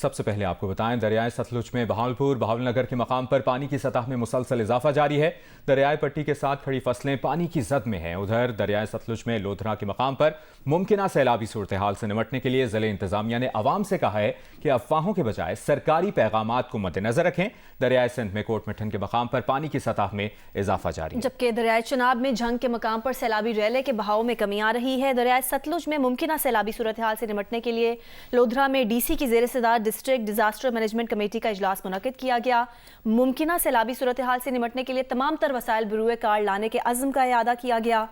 सबसे पहले आपको बताएं, दरियाए सतलुज में बहावलपुर बहावलनगर के मकाम पर पानी की सतह में मुसलसल इजाफा जारी है। दरियाई पट्टी के साथ खड़ी फसलें पानी की जद में हैं। उधर दरियाए सतलुज में लोधरा के मकाम पर मुमकिन सैलाबी सूरत हाल से निपटने के लिए जिले इंतजामिया ने अवाम से कहा है कि अफवाहों के बजाय सरकारी पैगामात को मद्देनजर रखें। दरियाए सिंध में कोट मिठन के मकाम पर पानी की सतह में इजाफा जारी है, जबकि दरियाए चनाब में झंग के मकाम पर सैलाबी रैले के बहाव में कमी आ रही है। दरियाए सतलुज में मुमकिन सैलाबी सूरत हाल से निपटने के लिए लोधरा में डीसी की जेर सदार डिस्ट्रिक्ट डिजास्टर मैनेजमेंट कमेटी का इजलास मुनक्किद किया गया। मुमकिन सैलाबी सूरत हाल से निपटने के लिए तमाम तर वसाइल बरूए कार लाने के अज़्म का इआदा किया गया।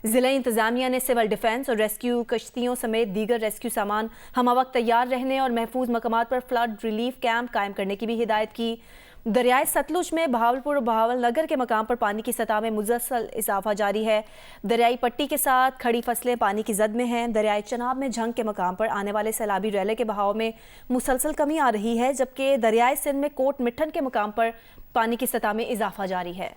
जिला इंतजामिया ने सिविल डिफेंस और रेस्क्यू कश्तियों समेत दीगर रेस्क्यू सामान हम वक्त तैयार रहने और महफूज मकामात पर फ्लड रिलीफ कैंप कायम करने की भी हिदायत की। दरियाए सतलुज में बहावलपुर और बहावलनगर के मकाम पर पानी की सतह में मुसलसल इजाफा जारी है। दरियाई पट्टी के साथ खड़ी फसलें पानी की जद में हैं। दरियाए चनाब में झंग के मकाम पर आने वाले सैलाबी रैले के बहाव में मुसलसल कमी आ रही है, जबकि दरियाए सिंध में कोट मिठन के मकाम पर पानी की सतह में इजाफा जारी है।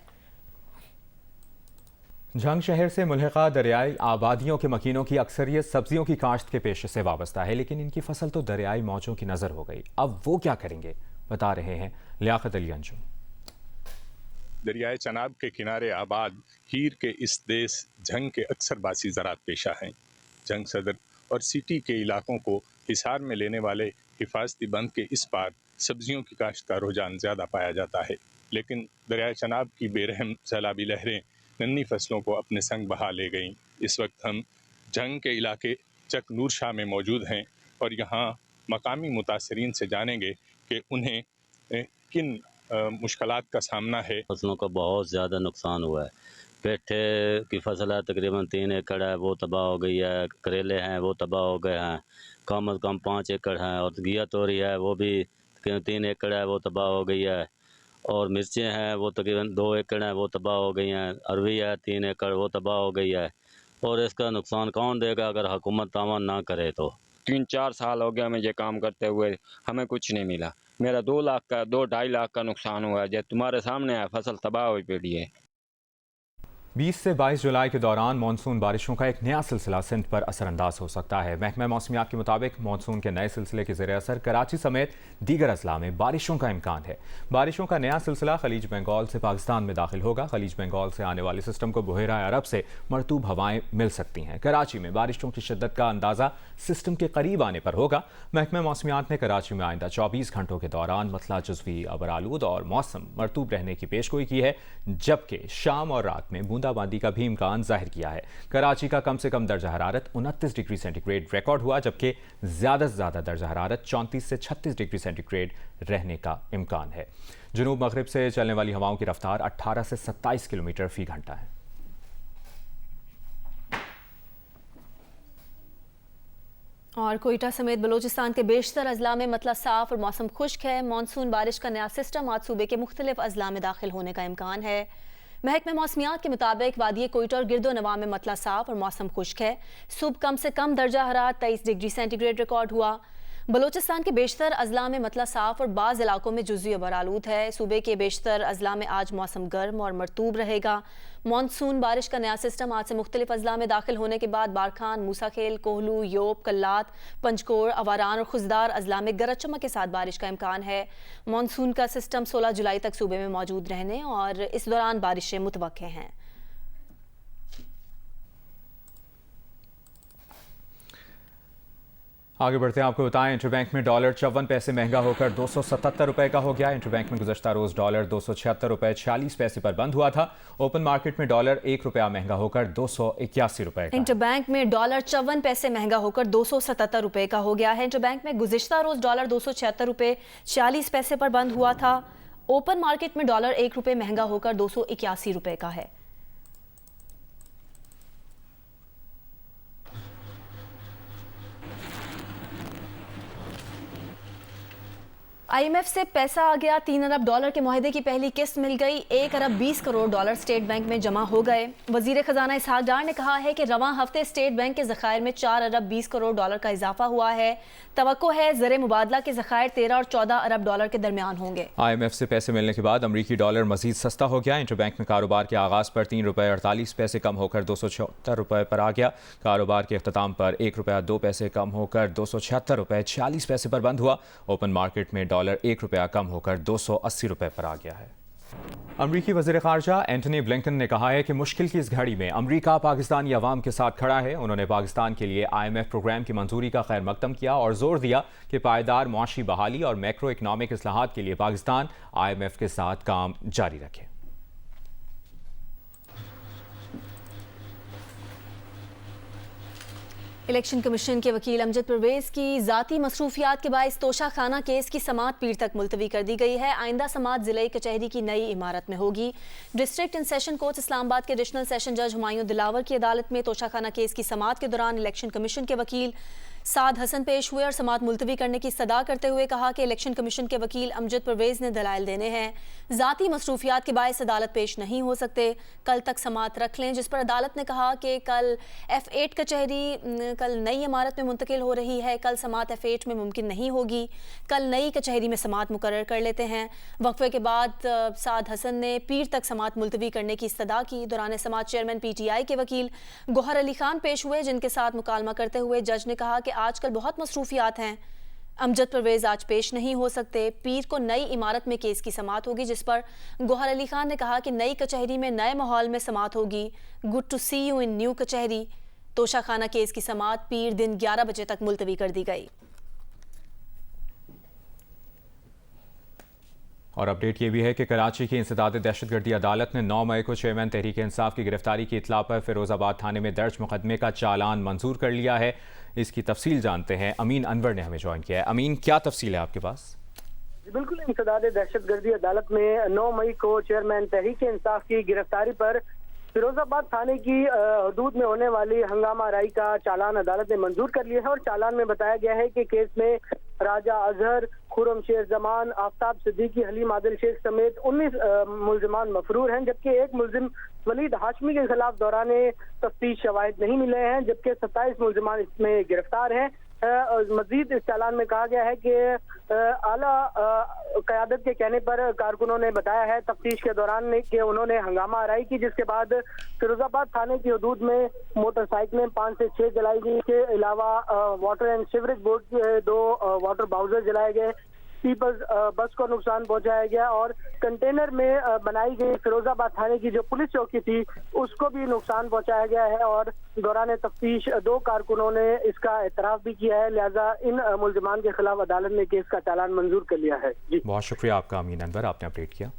झंग शहर से मुल्हिका दरियाई आबादियों के मकीनों की अक्सरियत सब्जियों की काश्त के पेशे से वाबस्ता है, लेकिन इनकी फसल तो दरियाई मौजों की नजर हो गई। अब वो क्या करेंगे, बता रहे हैं लियाकत अली अंजुम। दरियाए चनाब के किनारे आबाद हीर के इस देश झंग के अक्सर बासी ज़रात पेशा हैं। झंग सदर और सिटी के इलाकों को हिसार में लेने वाले हिफाजती बंद के इस पार सब्जियों की काश्त का रुझान ज़्यादा पाया जाता है, लेकिन दरियाए चनाब की बेरहम सैलाबी लहरें नन्ही फसलों को अपने संग बहा ले गईं। इस वक्त हम झंग के इलाके चक नूर शाह में मौजूद हैं और यहाँ मकामी मुतासरीन से जानेंगे कि उन्हें किन मुश्किलात का सामना है। फसलों का बहुत ज़्यादा नुकसान हुआ है। पेठे की फसल है तकरीबन 3 एकड़ है, वो तबाह हो गई है। करेले हैं वो तबाह हो गए हैं। कम अज़ कम 5 एकड़ हैं। और घिया तोरी है वो भी 3 एकड़ है, वो तबाह हो गई है। और मिर्चें हैं वो तकरीबन 2 एकड़ हैं, वो तबाह हो गई हैं। अरवी है 3 एकड़, वो तबाह हो गई है। और इसका नुकसान कौन देगा अगर हुकूमत तावन ना करे तो। 3-4 साल हो गया मुझे काम करते हुए, हमें कुछ नहीं मिला। मेरा 2 लाख का 2-2.5 लाख का नुकसान हुआ है। जो तुम्हारे सामने है, फसल तबाह हुई पड़ी है। 20 से 22 जुलाई के दौरान मानसून बारिशों का एक नया सिलसिला सिंध पर असरअंदाज हो सकता है। महकमा मौसमियात के मुताबिक मानसून के नए सिलसिले के ज़रिए असर कराची समेत दीगर अजला में बारिशों का इम्कान है। बारिशों का नया सिलसिला खलीज बंगाल से पाकिस्तान में दाखिल होगा। खलीज बंगाल से आने वाले सिस्टम को बहेरा अरब से मरतूब हवाएं मिल सकती हैं। कराची में बारिशों की शिद्दत का अंदाज़ा सिस्टम के करीब आने पर होगा। महकमा मौसमियात ने कराची में आइंदा 24 घंटों के दौरान मतला जुज़वी अबरालूद और मौसम मरतूब रहने की पेशगोई की है, जबकि शाम और रात में बूंदाबांदी का भी इम्कान जाहिर किया है। कराची का कम से कम दर्जा हरारत 29 डिग्री सेंटीग्रेड रिकॉर्ड हुआ, जबकि ज्यादा से ज्यादा दर्जा हरारत 34 से 36 डिग्री सेंटीग्रेड रहने का इम्कान है। जुनूब मगरिब से चलने वाली हवाओं की रफ्तार 18 से 27 किलोमीटर फी घंटा है। और कोयटा समेत बलूचिस्तान के बेशतर अजला में मतला साफ और मौसम खुश्क है। मानसून बारिश का नया सिस्टम आज सूबे के मुख्तलिफ अजला में दाखिल होने का इम्कान है। महकमा मौसमियात के मुताबिक वादी कोयटा और गिरदो नवा में मतला साफ और मौसम खुश्क है। सुबह कम से कम दर्जा हरारत 23 डिग्री सेंटीग्रेड रिकॉर्ड हुआ। बलूचिस्तान के बेशतर अजला में मतला साफ और बाज़ इलाकों में जुज़वी अबरालूद है। सूबे के बेशतर अजला में आज मौसम गर्म और मरतूब रहेगा। मानसून बारिश का नया सिस्टम आज से मुख्तलिफ अजला में दाखिल होने के बाद बारखान, मूसाखेल, कोहलू, योब, कल्लात, पंचकोर, अवारान और खुजदार अजला में गरज चमक के साथ बारिश का इम्कान है। मानसून का सिस्टम 16 जुलाई तक सूबे में मौजूद रहने और इस दौरान बारिशें मुतवक्के हैं। आगे बढ़ते हैं, आपको बताएं इंटरबैंक में डॉलर 54 पैसे महंगा होकर 277 रुपए का हो गया। इंटरबैंक में गुज़श्ता रोज डॉलर 276 रुपए 46 पैसे पर बंद हुआ था। ओपन मार्केट में डॉलर 1 रुपया महंगा होकर 281 रुपए का। इंटरबैंक में डॉलर 54 पैसे महंगा होकर 277 रुपए का हो गया है। इंटरबैंक में गुज़श्ता रोज डॉलर 276 रुपए 40 पैसे पर बंद हुआ था। ओपन मार्केट में डॉलर 1 रुपये महंगा होकर 281 रुपए का है। IMF से पैसा आ गया। 3 अरब डॉलर के मुआहदे की पहली किस्त मिल गई। 1 अरब 20 करोड़ डॉलर स्टेट बैंक में जमा हो गए। वजीर खजाना इसहाक डार ने कहा है कि रवां हफ्ते स्टेट बैंक के ज़खायर में 4 अरब 20 करोड़ डॉलर का इजाफा हुआ है। तवक्को है ज़र मुबादला के ज़खायर 13 और 14 अरब डॉलर के दरमियान होंगे। IMF से पैसे मिलने के बाद अमरीकी डॉलर मजीद सस्ता हो गया। इंटरबैंक में कारोबार के आगाज़ पर 3 रुपये 48 पैसे कम होकर 276 रुपये पर आ गया। कारोबार के अख्ताम पर 1 रुपया 2 पैसे कम होकर 276 रुपये 46 पैसे पर बंद हुआ। ओपन मार्केट में डॉलर 1 रुपया कम होकर 280 रुपये पर आ गया है। अमरीकी वज़ीर ख़ारजा एंटनी ब्लिंकन ने कहा है कि मुश्किल की इस घड़ी में अमरीका पाकिस्तानी अवाम के साथ खड़ा है। उन्होंने पाकिस्तान के लिए IMF प्रोग्राम की मंजूरी का खैर मकदम किया और जोर दिया कि पायदार मुआशी बहाली और मैक्रो इकनॉमिक इस्लाहात के लिए पाकिस्तान IMF के साथ काम जारी रखे। इलेक्शन कमीशन के वकील अमजद परवेज की ज़ाती मसरूफियात के बायस तोशा खाना केस की समाअत पीर तक मुलतवी कर दी गई है। आइंदा समाअत ज़िले कचहरी की नई इमारत में होगी। District and session court Islamabad के एडिशनल सेशन जज हुमायूं दिलावर की अदालत में तोशा खाना केस की समाअत के दौरान इलेक्शन कमीशन के वकील साद हसन पेश हुए और समाअत मुलतवी करने की सदा करते हुए कहा कि इलेक्शन कमीशन के वकील अमजद परवेज ने दलाइल देने हैं। ज़ाती मसरूफियात के बायस अदालत पेश नहीं हो सकते। कल तक समाअत रख लें, जिस पर अदालत ने कहा कि कल F8 कचहरी कल नई इमारत में मुंतकिल हो रही है। कल समाअत F8 में मुमकिन नहीं होगी। कल नई कचहरी में समाअत मुकर्रर कर लेते हैं। वक्फे के बाद साद हसन ने पीर तक समाअत मुलतवी करने की सदा की। दौरान समाअत चेयरमैन PTI के वकील गौहर अली खान पेश हुए, जिनके साथ मुकालमा करते हुए जज ने कहा कि आजकल बहुत मसरूफियात हैं। अमजद परवेज आज पेश नहीं हो सकते। पीर को नई इमारत में केस की समाअत होगी, जिस पर गौहर अली खान ने कहा कि नई कचहरी में नए माहौल में समाअत होगी। Good to see you in new कचहरी। तोशा खाना केस की समाअत पीर दिन 11 बजे तक मुलतवी कर दी गई। और अपडेट ये भी है कि कराची की इंसदाद दहशतगर्दी अदालत ने 9 मई को चेयरमैन तहरीक इंसाफ की गिरफ्तारी की इतला पर फिरोजाबाद थाने में दर्ज मुकदमे का चालान मंजूर कर लिया है। इसकी तफसील जानते हैं, अमीन अनवर ने हमें ज्वाइन किया है। अमीन, क्या तफसील है आपके पास? बिल्कुल, इंसदाद दहशतगर्दी अदालत में 9 मई को चेयरमैन तहरीक इंसाफ की गिरफ्तारी पर फिरोजाबाद थाने की हदूद में होने वाली हंगामा राई का चालान अदालत ने मंजूर कर लिया है। और चालान में बताया गया है कि केस में राजा अजहर, खुरम शेर जमान, आफ्ताब सिद्दीकी, हलीम आदिल शेख समेत 19 मुल्जिमान मफरूर हैं, जबकि एक मुल्जिम वलीद हाशमी के खिलाफ दौरान तफ्तीश शवाहिद नहीं मिले हैं, जबकि 27 मुल्जिमान इसमें गिरफ्तार हैं। मजीद इस चालान में कहा गया है कि आला क़यादत के कहने पर कारकुनों ने बताया है तफ्तीश के दौरान कि उन्होंने हंगामा आराई की, जिसके बाद फिरोजाबाद थाने की हदूद में मोटरसाइकिलें 5 से 6 जलाई गई। के अलावा वाटर एंड सीवरेज बोर्ड के 2 वाटर बाउजर जलाए गए। पीपल्स बस को नुकसान पहुंचाया गया और कंटेनर में बनाई गई फिरोजाबाद थाने की जो पुलिस चौकी थी उसको भी नुकसान पहुंचाया गया है। और दौरान तफ्तीश 2 कारकुनों ने इसका एतराफ़ भी किया है। लिहाजा इन मुल्जिमान के खिलाफ अदालत ने केस का चालान मंजूर कर लिया है। जी, बहुत शुक्रिया आपका अमीन अनवर, आपने अपडेट किया।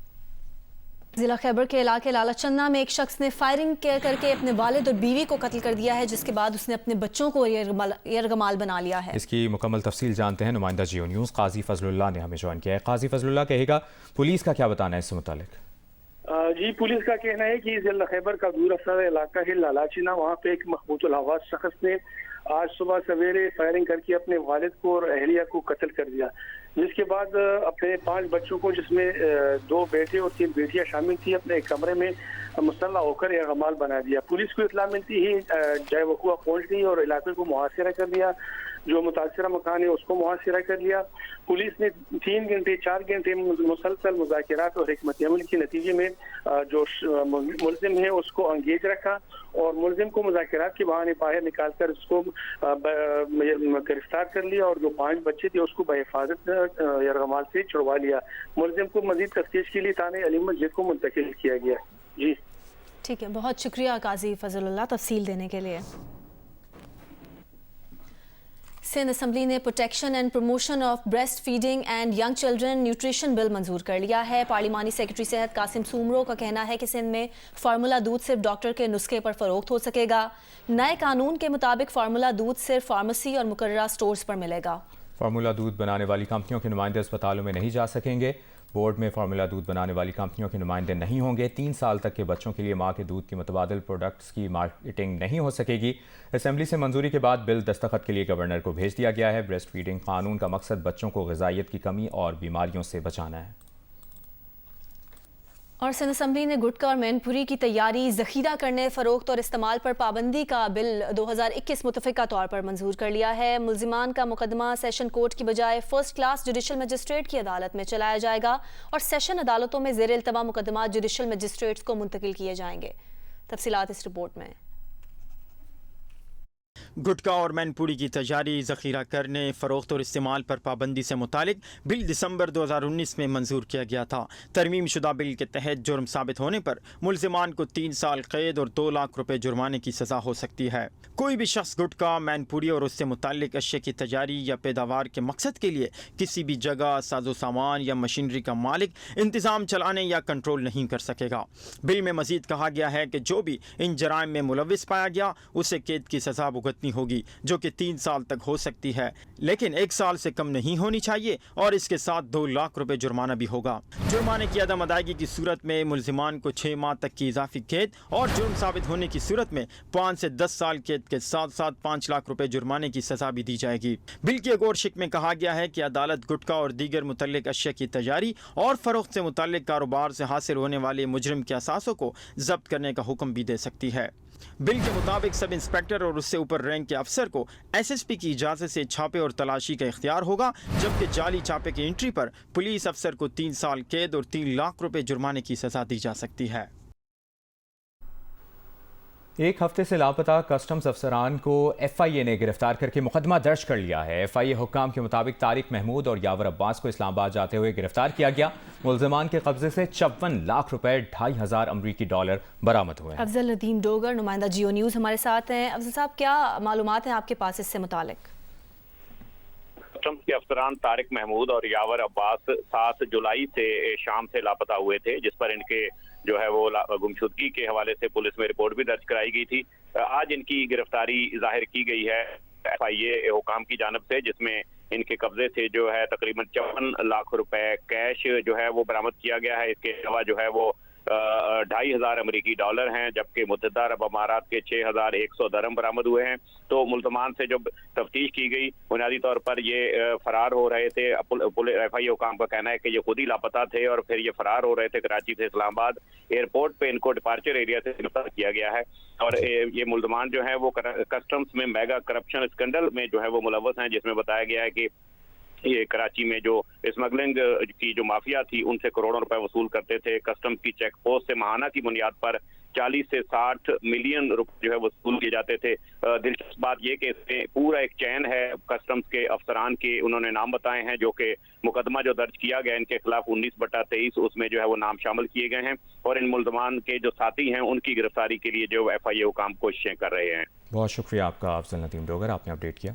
जिला खैबर के इलाके लालाचन्ना में एक शख्स ने फायरिंग करके अपने वालिद और बीवी को कत्ल कर दिया है, जिसके बाद उसने अपने बच्चों को यरगमाल बना लिया है। इसकी मुकम्मल तफसील जानते हैं, नुमाइंदा जियो न्यूज़ काजी फजलुल्लाह ने हमें ज्वाइन किया है। काजी फजलुल्लाह, कहेगा पुलिस का क्या बताना है इससे मुतालिक? जी, पुलिस का कहना है कि जिला खैबर का दूर अफसार इलाका है लालाचीना, वहाँ पे एक महबूतुल आवाज शख्स ने आज सुबह सवेरे फायरिंग करके अपने वालिद को और अहलिया को कत्ल कर दिया, जिसके बाद अपने 5 बच्चों को, जिसमें 2 बेटे और 3 बेटियां शामिल थी, अपने एक कमरे में मुसल्ला होकर यरगमाल बना दिया। पुलिस को इत्तला मिलती ही जय वकुआ पहुंच गई और इलाके को मुहासिरा कर दिया। जो मुतासिरा मकान है उसको मुहासिरा कर लिया। पुलिस ने 3 घंटे 4 घंटे मुसलसल मुज़ाकिरात और हिकमत अमल के नतीजे में जो मुल्जिम है उसको अंगेज रखा और मुल्जिम को मुज़ाकिरात के बहाने बाहर निकाल कर उसको गिरफ्तार कर लिया और जो 5 बच्चे थे उसको बहिफाजत यरगमाल से छुड़वा लिया। मुल्जिम को मजीद तफ्तीश के लिए थाने अली मस्जिद को मुंतकिल किया गया। जी ठीक है, बहुत शुक्रिया काजी फजलुल्लाह तफसील देने के लिए। सिंध असम्बली ने protection and promotion of breast feeding and young children nutrition bill मंजूर कर लिया है। पार्लिमानी सेक्रेटरी सेहत कासिम सूमरो का कहना है कि सिंध में फार्मूला दूध सिर्फ डॉक्टर के नुस्खे पर फरोख्त हो सकेगा। नए कानून के मुताबिक फार्मूला दूध सिर्फ फार्मेसी और मुकर्ररा स्टोर्स पर मिलेगा। फार्मूला दूध बनाने वाली कंपनियों के नुमाइंदे अस्पतालों में नहीं जा सकेंगे। बोर्ड में फार्मूला दूध बनाने वाली कंपनियों के नुमाइंदे नहीं होंगे। 3 साल तक के बच्चों के लिए मां के दूध के मुतबादिल प्रोडक्ट्स की मार्केटिंग नहीं हो सकेगी। असेंबली से मंजूरी के बाद बिल दस्तखत के लिए गवर्नर को भेज दिया गया है। ब्रेस्ट फीडिंग कानून का मकसद बच्चों को ग़िज़ाइयत की कमी और बीमारियों से बचाना है। और सिंध असम्बली ने गुटखा और मैनपुरी की तैयारी, जखीरा करने, फरोख्त और इस्तेमाल पर पाबंदी का बिल 2021 मुतफ़िका तौर पर मंजूर कर लिया है। मुल्जिमान का मुकदमा सेशन कोर्ट की बजाय फर्स्ट क्लास जुडिशल मजिस्ट्रेट की अदालत में चलाया जाएगा और सेशन अदालतों में ज़ेर इल्तवा मुकदमा जुडिशल मजिस्ट्रेट्स को मुंतकिल किए जाएंगे। तफसीलात इस रिपोर्ट में। गुटखा और मैनपुरी की तैयारी, ज़ख़ीरा करने, फ़रोख्त और इस्तेमाल पर पाबंदी से मुतालिक बिल दिसंबर 2019 में मंजूर किया गया था। तरमीम शुदा बिल के तहत जुर्म साबित होने पर मुल्ज़िमान को 3 साल कैद और 2 लाख रुपए जुर्माने की सज़ा हो सकती है। कोई भी शख्स गुटखा, मैनपुरी और उससे मुतालिक अशिया की तैयारी या पैदावार के मकसद के लिए किसी भी जगह, साजो सामान या मशीनरी का मालिक इंतज़ाम चलाने या कंट्रोल नहीं कर सकेगा। बिल में मज़ीद कहा गया है कि जो भी इन जराइम में मुलविस पाया गया उसे कैद की सज़ा भुगतनी होगी, जो कि 3 साल तक हो सकती है, लेकिन 1 साल से कम नहीं होनी चाहिए और इसके साथ 2 लाख रुपए जुर्माना भी होगा। जुर्माने की अदम अदायगी की सूरत में मुल्जिमान को 6 माह तक की इजाफी कैद और जुर्म साबित होने की सूरत में 5 से 10 साल कैद के साथ साथ 5 लाख रुपए जुर्माने की सजा भी दी जाएगी। बिल की एक और शिक में कहा गया है कि अदालत गुटखा और दीगर मुतल्लिक अशिया की तैयारी और फरोख्त से मुतल्लिक कारोबार से हासिल होने वाले मुजरिम के असासों को जब्त करने का हुक्म भी दे सकती है। बिल के मुताबिक सब इंस्पेक्टर और उससे ऊपर रैंक के अफसर को SSP की इजाज़त से छापे और तलाशी का इख्तियार होगा, जबकि जाली छापे की एंट्री पर पुलिस अफसर को 3 साल कैद और 3 लाख रुपए जुर्माने की सजा दी जा सकती है। एक हफ्ते से लापता कस्टम्स अफसरान को FIA ने गिरफ्तार करके मुकदमा दर्ज कर लिया है। FIA हुक्काम के मुताबिक तारिक महमूद और यावर अब्बास को इस्लामाबाद जाते हुए गिरफ्तार किया गया। मुल्ज़िमान के कब्जे से 54 लाख रुपए, $2,500 अमरीकी डॉलर बरामद हुए। अफजल नदीम डोगर, नुमाइंदा जियो न्यूज़ हमारे साथ हैं। अफजल साहब, क्या मालूमात हैं आपके पास इससे मुतालिक? कस्टम्स के अफसरान तारिक महमूद और यावर अब्बास 7 जुलाई से शाम से लापता हुए थे, जिस पर इनके जो है वो गुमशुदगी के हवाले से पुलिस में रिपोर्ट भी दर्ज कराई गई थी। आज इनकी गिरफ्तारी जाहिर की गई है FIA हुकाम की जानिब से, जिसमें इनके कब्जे से जो है तकरीबन 54 लाख रुपए कैश जो है वो बरामद किया गया है। इसके अलावा जो है वो 2,500 अमरीकी डॉलर हैं, जबकि मुत्तहदा अरब अमारात के 6,100 दरम बरामद हुए हैं। तो मुल्ज़िमान से जब तफ्तीश की गई, बुनियादी तौर पर ये फरार हो रहे थे। FIA हुकाम का कहना है कि ये खुद ही लापता थे और फिर ये फरार हो रहे थे। कराची से इस्लामाबाद एयरपोर्ट पे इनको डिपार्चर एरिया से गिरफ्तार किया गया है और ये मुल्ज़िमान जो है वो कस्टम्स में मेगा करप्शन स्कैंडल में जो है वो मुलव्वस हैं, जिसमें बताया गया है कि ये कराची में जो स्मगलिंग की जो माफिया थी उनसे करोड़ों रुपए वसूल करते थे। कस्टम्स की चेक पोस्ट से माहाना की बुनियाद पर 40 से 60 मिलियन रुपए जो है वसूल किए जाते थे। दिलचस्प बात ये कि इसमें पूरा एक चैन है कस्टम्स के अफसरान के, उन्होंने नाम बताए हैं, जो कि मुकदमा जो दर्ज किया गया इनके खिलाफ 19/23 उसमें जो है वो नाम शामिल किए गए हैं और इन मुल्ज़िमान के जो साथी हैं उनकी गिरफ्तारी के लिए जो FIA हुकाम कोशिशें कर रहे हैं। बहुत शुक्रिया आपका अफजल नदीम डोगर, आपने अपडेट किया।